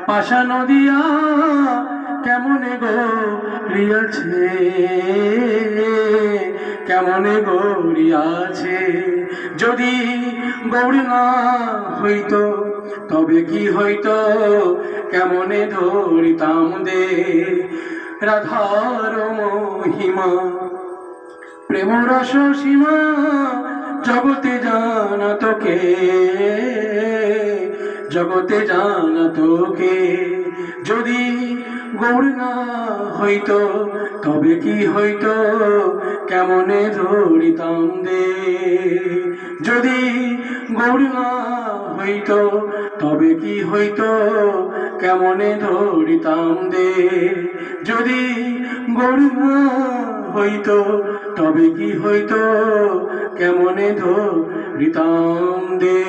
পাশা নদিয়া কেমনে গড়িয়াছে, কেমনে গড়িয়াছে। যদি গৌর না হইতো তবে কি হইতো, কেমনে ধরিতাম দে রাধার মহিমা। প্রেম রস সীমা জগতে জানা তোকে, জগতে জানা তোকে। যদি গৌর না হইতো তবে কি হইতো, কেমনে ধরিতাম দে। যদি গৌর না হইতো তবে কি হইতো, কেমনে ধরিতাম দে। যদি গৌর না হইতো তবে কি হইতো, কেমনে ধরিতাম দে।